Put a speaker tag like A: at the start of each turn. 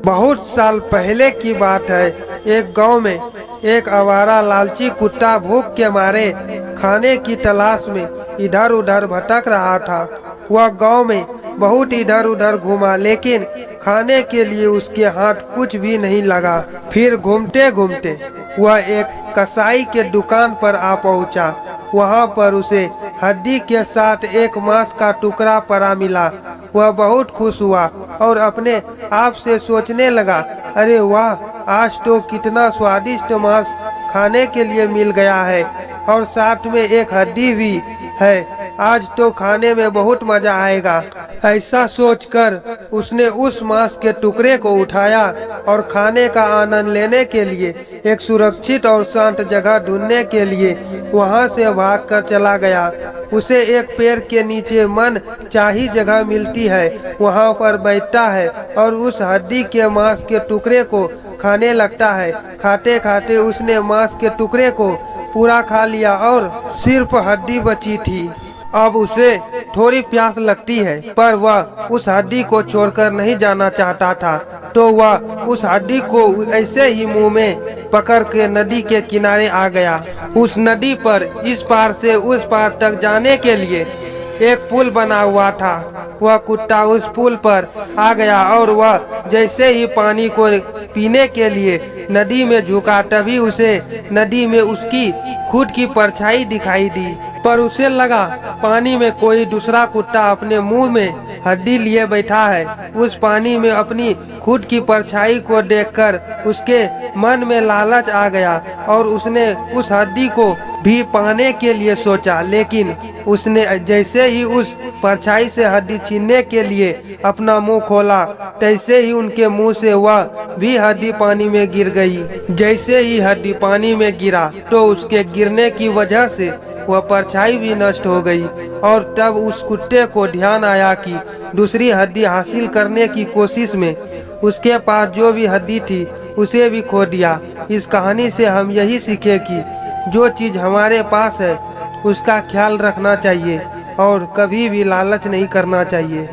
A: बहुत साल पहले की बात है। एक गांव में एक आवारा लालची कुत्ता भूख के मारे खाने की तलाश में इधर उधर भटक रहा था। वह गांव में बहुत इधर उधर घूमा, लेकिन खाने के लिए उसके हाथ कुछ भी नहीं लगा। फिर घूमते घूमते वह एक कसाई के दुकान पर आ पहुंचा। वहां पर उसे हड्डी के साथ एक मांस का टुकड़ा पड़ा मिला। वह बहुत खुश हुआ और अपने आप से सोचने लगा, अरे वाह, आज तो कितना स्वादिष्ट मांस खाने के लिए मिल गया है और साथ में एक हड्डी भी है। आज तो खाने में बहुत मजा आएगा। ऐसा सोचकर उसने उस मांस के टुकड़े को उठाया और खाने का आनंद लेने के लिए एक सुरक्षित और शांत जगह ढूंढने के लिए वहां से भागकर चला गया। उसे एक पेड़ के नीचे मन चाही जगह मिलती है, वहां पर बैठता है और उस हड्डी के मांस के टुकड़े को खाने लगता है। खाते खाते उसने मांस के टुकड़े को पूरा खा लिया और सिर्फ हड्डी बची थी। अब उसे थोड़ी प्यास लगती है, पर वह उस हड्डी को छोड़कर नहीं जाना चाहता था। तो वह उस हड्डी को ऐसे ही मुंह में पकड़ के नदी के किनारे आ गया। उस नदी पर इस पार से उस पार तक जाने के लिए एक पुल बना हुआ था। वह कुत्ता उस पुल पर आ गया और वह जैसे ही पानी को पीने के लिए नदी में झुका, तभी उसे नदी में उसकी खुद की परछाई दिखाई दी। पर उसे लगा पानी में कोई दूसरा कुत्ता अपने मुंह में हड्डी लिए बैठा है। उस पानी में अपनी खुद की परछाई को देखकर उसके मन में लालच आ गया और उसने उस हड्डी को भी पाने के लिए सोचा, लेकिन उसने जैसे ही उस परछाई से हड्डी छीनने के लिए अपना मुंह खोला, तैसे ही उनके मुंह से वह भी हड्डी पानी में गिर गई। जैसे ही हड्डी पानी में गिरा तो उसके गिरने की वजह से वह परछाई भी नष्ट हो गई और तब उस कुत्ते को ध्यान आया कि दूसरी हड्डी हासिल करने की कोशिश में उसके पास जो भी हड्डी थी उसे भी खो दिया। इस कहानी से हम यही सीखे कि जो चीज़ हमारे पास है उसका ख्याल रखना चाहिए और कभी भी लालच नहीं करना चाहिए।